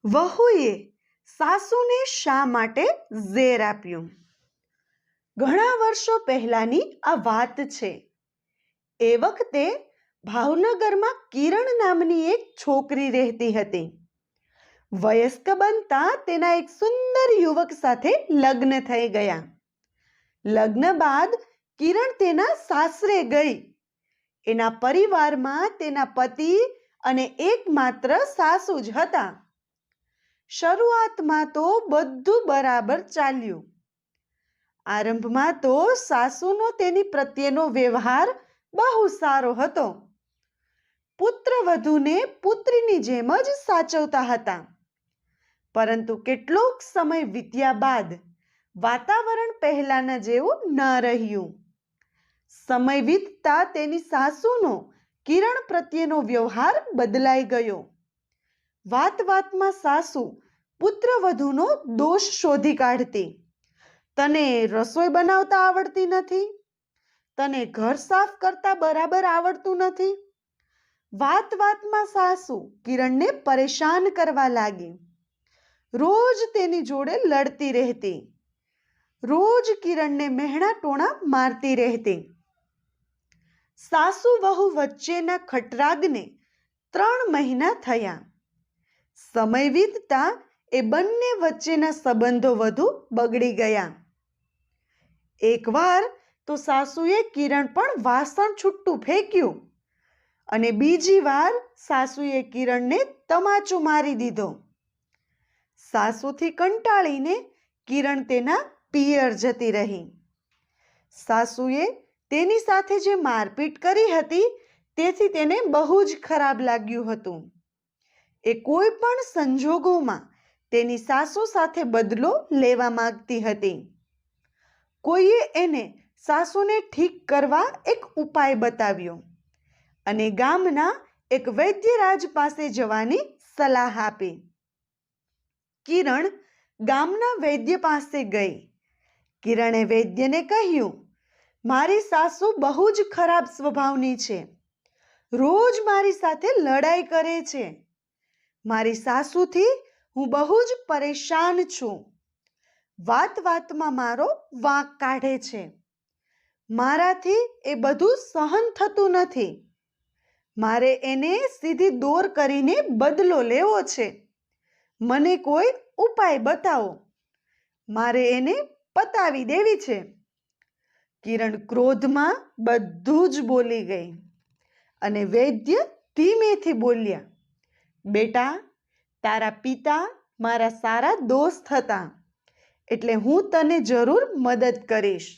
વહુએ સાસુને શા માટે ઝેર આપ્યું? ઘણા વર્ષો પહેલાની આ વાત છે. એ વખતે ભાવનગરમાં કિરણ નામની એક છોકરી રહેતી હતી. વયસ્ક બનતા તેના એક સુંદર યુવક સાથે લગ્ન થઈ ગયા. લગ્ન બાદ કિરણ તેના સાસરે ગઈ. એના પરિવારમાં તેના પતિ અને એકમાત્ર સાસુ જ હતા. શરૂઆતમાં તો બધું બરાબર ચાલ્યું. આરંભમાં તો સાસુનો તેની પ્રત્યેનો વ્યવહાર બહુ સારો હતો. પુત્રવધૂને પુત્રીની જેમ જ સાચવતા હતા. પરંતુ કેટલોક સમય વીત્યા બાદ વાતાવરણ પહેલાના જેવું ન રહ્યું. સમય વીતતા તેની સાસુનો કિરણ પ્રત્યેનો વ્યવહાર બદલાઈ ગયો. વાત વાતમાં સાસુ પુત્રવધૂનો દોષ શોધી કાઢતી. તને રસોઈ બનાવતા આવડતી નથી? તને ઘર સાફ કરતા બરાબર આવડતું નથી? વાત વાતમાં સાસુ કિરણને પરેશાન કરવા લાગી. રોજ તેની જોડે લડતી રહેતી. રોજ કિરણને મહેણા ટોણા મારતી રહેતી. સાસુ વહુ વચ્ચેના ખટરાગને 3 મહિના થયા. સમય વીતતા એ બંને વચ્ચેના સંબંધો વધુ બગડી ગયા. એકવાર તો સાસુએ કિરણ પણ વાસણ છૂટું ફેંક્યું અને બીજી વાર સાસુએ કિરણને તમાચો મારી દીધો. સાસુથી કંટાળીને કિરણ તેના પિયર જતી રહી. સાસુએ તેની સાથે જે મારપીટ કરી હતી તેથી તેને બહુ જ ખરાબ લાગ્યું હતું. એ કોઈ પણ સંજોગોમાં તેની સાસુ સાથે બદલો લેવા માંગતી હતી. કોઈએ એને સાસુને ઠીક કરવા એક ઉપાય બતાવ્યો અને ગામના એક વૈદ્યરાજ પાસે જવાની સલાહ આપી. કિરણ ગામના વૈદ્ય પાસે ગઈ. કિરણે વૈદ્યને કહ્યું, મારી સાસુ બહુ જ ખરાબ સ્વભાવની છે. રોજ મારી સાથે લડાઈ કરે છે. મારી સાસુથી હું બહુ જ પરેશાન છું. વાત વાતમાં મારો વાંક કાઢે છે. મારાથી એ બધું સહન થતું નથી. મારે એને સીધી દોર કરીને બદલો લેવો છે. મને કોઈ ઉપાય બતાવો. મારે એને પતાવી દેવી છે. કિરણ ક્રોધમાં બધું જ બોલી ગઈ અને વૈદ્ય ધીમેથી બોલ્યા, બેટા, તારા પિતા મારા સારા દોસ્ત હતા, એટલે હું તને જરૂર મદદ કરીશ.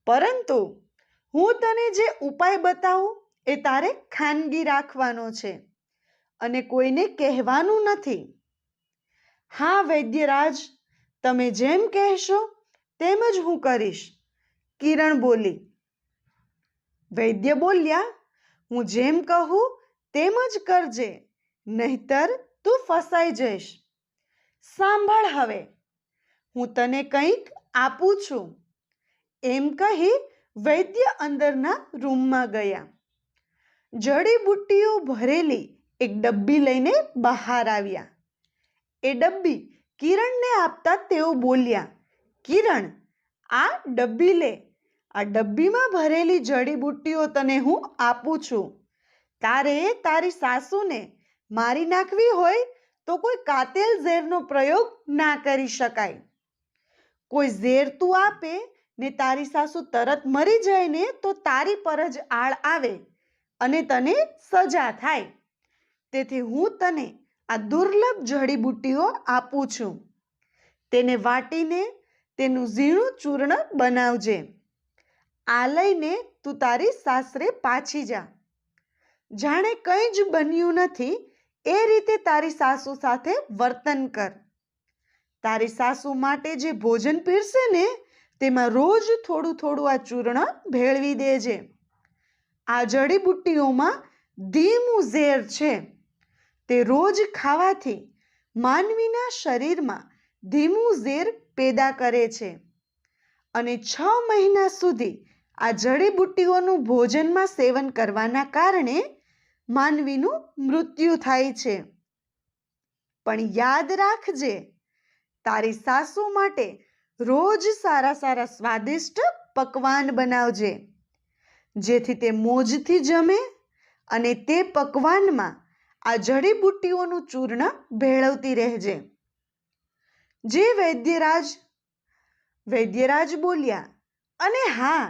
પરંતુ હું તને જે ઉપાય બતાવું એ તારે ખાનગી રાખવાનો છે અને કોઈને કહેવાનું નથી. હા વૈદ્યરાજ, તમે જેમ કહેશો તેમ જ હું કરીશ, કિરણ બોલી. વૈદ્ય બોલ્યા, હું જેમ કહું તેમ જ કરજે, નહીતર તું ફસાઈ જઈશ. સાંભળ હવે, હું તને કંઈક આપું છું. એમ કહી વૈદ્ય અંદરના રૂમમાં ગયા. જડીબુટ્ટીઓ ભરેલી એક ડબ્બી લઈને બહાર આવ્યા. એ ડબ્બી કિરણને આપતા તેઓ બોલ્યા, કિરણ, આ ડબ્બી લે. આ ડબ્બીમાં ભરેલી જડીબુટ્ટીઓ તને હું આપું છું. તારે તારી સાસુને મારી નાખવી હોય તો કોઈ કાતેલ ઝેરનો પ્રયોગ ના કરી શકાય. કોઈ ઝેર તું આપે ને તારી સાસુ તરત મરી જાય ને તો તારી પર જ આળ આવે અને તને સજા થાય. તેથી હું તને આ દુર્લભ જડીબુટ્ટીઓ આપું છું. તેને વાટીને તેનું ઝીણું ચૂર્ણ બનાવજે. આ લઈને તું તારી સાસરે પાછી જા. જાણે કંઈ જ બન્યું નથી એ રીતે તારી સાસુ સાથે વર્તન કર. તારી સાસુ માટે જે ભોજન પીરસે ને તેમાં રોજ થોડું થોડું આ ચૂર્ણ ભેળવી દેજે. આ જડીબુટ્ટીઓમાં ધીમું ઝેર છે. તે રોજ ખાવાથી માનવીના શરીરમાં ધીમું ઝેર પેદા કરે છે અને 6 મહિના સુધી આ જડીબુટ્ટીઓનું ભોજનમાં સેવન કરવાના કારણે માનવીનું મૃત્યુ થાય છે. પણ યાદ રાખજે, તારી સાસુ માટે રોજ સારા સારા સ્વાદિષ્ટ પકવાન બનાવજે, જેથી તે મોજથી જમે અને તે પકવાનમાં આ જડીબુટ્ટીઓનું ચૂર્ણ ભેળવતી રહેજે. જી વૈદ્યરાજ બોલ્યા, અને હા,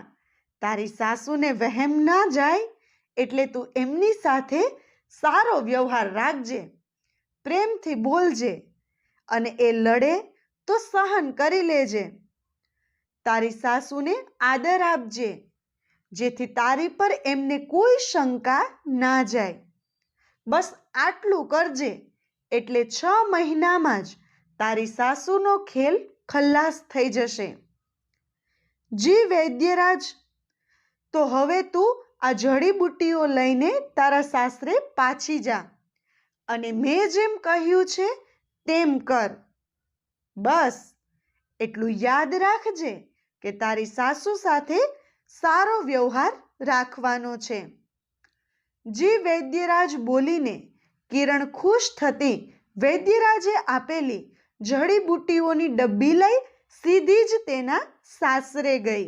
તારી સાસુને વહેમ ના જાય એટલે તું એમની સાથે સારો વ્યવહાર રાખજે, પ્રેમથી બોલજે અને એ લડે તો સહન કરી લેજે. તારી સાસુને આદર આપજે, જેથી તારી પર એમને કોઈ શંકા ના જાય. બસ આટલું કરજે એટલે 6 મહિનામાં જ તારી સાસુનો ખેલ ખલ્લાસ થઈ જશે. જી વૈદ્યરાજ, તો હવે તું આ જડીબુટ્ટીઓ લઈને તારા સાસરે પાછી જા અને મેં જેમ કહ્યું છે તેમ કર. બસ એટલું યાદ રાખજે કે તારી સાસુ સાથે સારો વ્યવહાર રાખવાનો છે. જી વૈદ્યરાજ બોલીને કિરણ ખુશ થતી વૈદ્યરાજે આપેલી જડીબુટ્ટીઓની ડબ્બી લઈ સીધી જ તેના સાસરે ગઈ.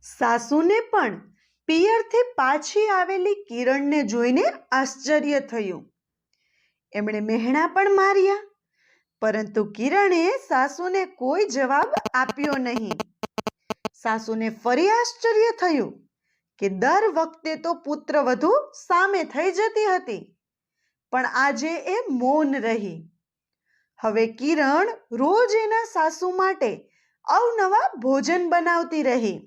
સાસુને પણ પિયરથી પાછી આવેલી કિરણને જોઈને આશ્ચર્ય થયું. એમણે મહેણા પણ માર્યા, પરંતુ કિરણે સાસુને કોઈ જવાબ આપ્યો નહીં. સાસુને ફરી આશ્ચર્ય થયું કે દર વખતે તો પુત્રવધુ સામે થઈ જતી હતી, પણ આજે એ મૌન રહી. હવે કિરણ રોજ એના સાસુ માટે અવનવા ભોજન બનાવતી રહી.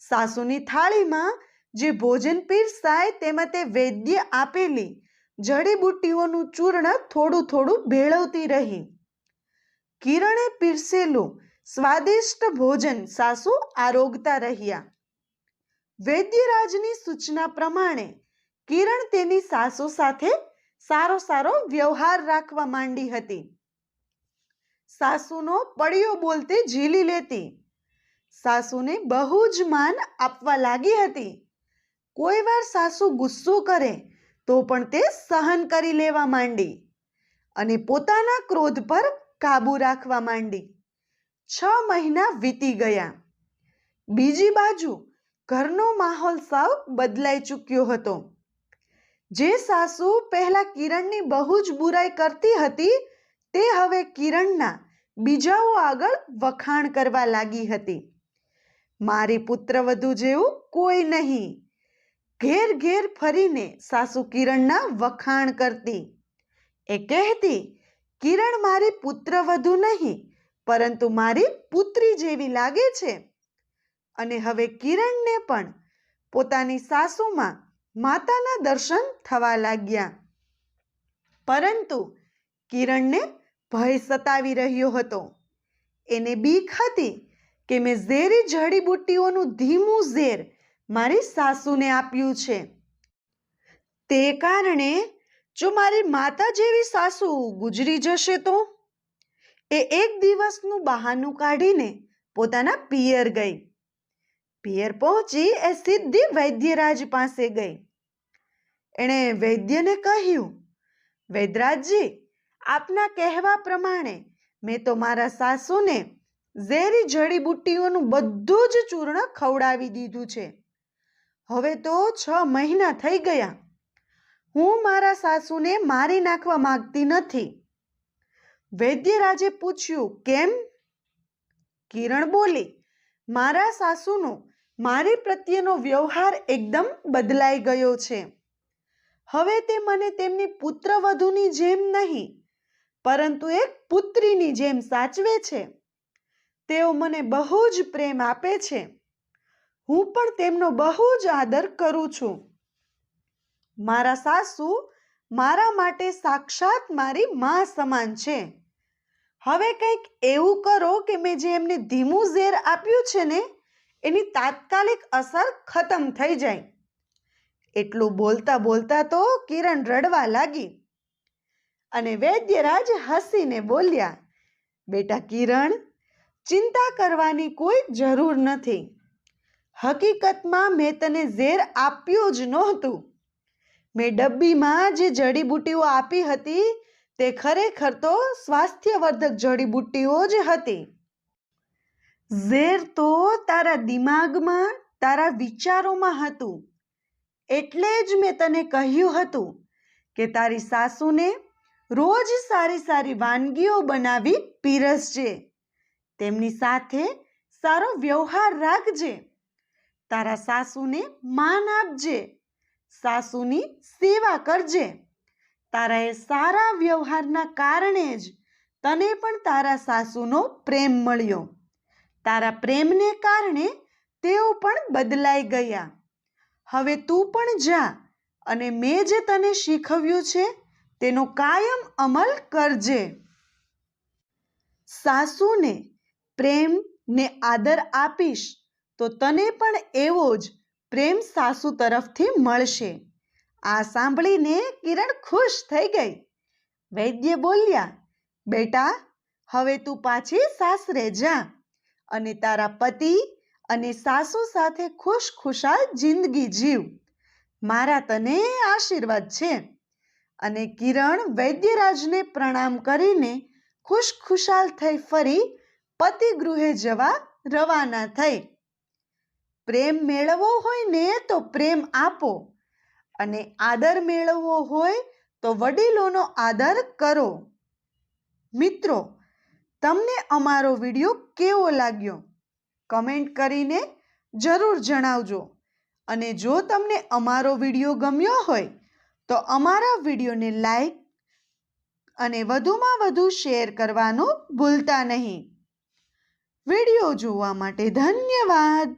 સાસુની થાળીમાં જે ભોજન પીરસાય તેમાં તે વૈદ્ય આપેલી જડીબુટ્ટીઓનું ચૂર્ણ થોડું થોડું ભેળવતી રહી. કિરણે પીરસેલું સ્વાદિષ્ટ ભોજન સાસુ આરોગતા રહ્યા. વૈદ્યરાજની સૂચના પ્રમાણે કિરણ તેની સાસુ સાથે સારો વ્યવહાર રાખવા માંડી હતી. સાસુનો પડ્યો બોલતે ઝીલી લેતી. સાસુને બહુ જ માન આપવા લાગી હતી. કોઈ વાર સાસુ ગુસ્સો કરે તો પણ તે સહન કરી લેવા માંડી અને પોતાના ક્રોધ પર કાબૂ રાખવા માંડી. 6 મહિના વીતી ગયા. બીજી બાજુ ઘરનો માહોલ સાવ બદલાઈ ચૂક્યો હતો. જે સાસુ પહેલા કિરણની બહુ જ બુરાઈ કરતી હતી, તે હવે કિરણના બીજાઓ આગળ વખાણ કરવા લાગી હતી. મારી પુત્રવધુ જેવું કોઈ નહીં. ઘેર ઘેર ફરીને સાસુ કિરણના વખાણ કરતી. એ કહેતી, કિરણ મારી પુત્રવધુ નહીં, પરંતુ મારી પુત્રી જેવી લાગે છે. અને હવે કિરણને પણ પોતાની સાસુમાં માતાના દર્શન થવા લાગ્યા. પરંતુ કિરણને ભય સતાવી રહ્યો હતો. એને બીક હતી કે મેં ઝેરી જડીબુટ્ટીઓનું ધીમું ઝેર મારી સાસુને આપ્યું છે. તે કારણે જો મારી માતા જેવી સાસુ ગુજરી જશે તો? એ એક દિવસનું બહાનું કાઢીને પોતાના પિયર ગઈ. પિયર પહોંચી એ સીધી વૈદ્યરાજ પાસે ગઈ. એણે વૈદ્યને કહ્યું, વૈદ્યરાજજી, આપના કહેવા પ્રમાણે મેં તો મારા સાસુને ઝેરી જડીબુટ્ટીઓનું બધું જ ચૂર્ણ ખવડાવી દીધું છે. હવે તો 6 મહિના થઈ ગયા. હું મારા સાસુને મારી નાખવા માંગતી નથી. વૈદ્યરાજે પૂછ્યું, કેમ? કિરણ બોલી, મારા સાસુનો મારી પ્રત્યેનો વ્યવહાર એકદમ બદલાઈ ગયો છે. હવે તે મને તેમની પુત્રવધુની જેમ નહીં, પરંતુ એક પુત્રીની જેમ સાચવે છે. તેઓ મને બહુ જ પ્રેમ આપે છે. હું પણ તેમનો બહુ જ આદર કરું છું. મારા સાસુ મારા માટે સાક્ષાત મારી મા સમાન છે. હવે કંઈક એવું કરો કે મેં જે એમને ધીમું ઝેર આપ્યું છે ને, એની તાત્કાલિક અસર ખતમ થઈ જાય. એટલું બોલતા બોલતા તો કિરણ રડવા લાગી. અને વૈદ્યરાજ હસીને બોલ્યા, બેટા કિરણ, ચિંતા કરવાની કોઈ જરૂર નથી. હકીકતમાં મેં તને ઝેર આપ્યું જ નહોતું. મેં ડબ્બીમાં જે જડીબુટ્ટીઓ આપી હતી તે ખરેખર તો સ્વાસ્થ્યવર્ધક જડીબુટ્ટીઓ જ હતી. ઝેર તો તારા દિમાગમાં, તારા વિચારોમાં હતું. એટલે જ મેં તને કહ્યું હતું કે તારી સાસુને રોજ સારી સારી વાનગીઓ બનાવી પીરસજે. તેમની સાથે સારો વ્યવહાર રાખજે. તારા સાસુને માન આપજે. સાસુની સેવા કરજે. તારા એ સારા વ્યવહારના કારણે જ તને પણ તારા સાસુનો પ્રેમ મળ્યો. તારા પ્રેમને કારણે તેઓ પણ બદલાઈ ગયા. હવે તું પણ જા અને મેં જે તને શીખવ્યું છે તેનો કાયમ અમલ કરજે. સાસુને પ્રેમ ને આદર આપીશ તો તને પણ એવો જ પ્રેમ સાસુ તરફથી મળશે. આ સાંભળીને કિરણ ખુશ થઈ ગઈ. વૈદ્ય બોલ્યા, બેટા, હવે તું પાછી સાસરે જા અને તારા પતિ અને સાસુ સાથે ખુશખુશાલ જિંદગી જીવ. મારા તને આશીર્વાદ છે. અને કિરણ વૈદ્યરાજને પ્રણામ કરીને ખુશખુશાલ થઈ ફરી પતિ ગૃહે જવા રવાના થઈ. પ્રેમ મેળવવો હોય ને તો પ્રેમ આપો અને આદર મેળવવો હોય તો વડીલોનો આદર કરો. મિત્રો, તમને અમારો વિડીયો કેવો લાગ્યો? કમેન્ટ કરીને જરૂર જણાવજો. અને જો તમને અમારો વિડીયો ગમ્યો હોય તો અમારા વિડીયોને લાઈક અને વધુમાં વધુ શેર કરવાનું ભૂલતા નહીં. વિડીયો જોવા માટે ધન્યવાદ.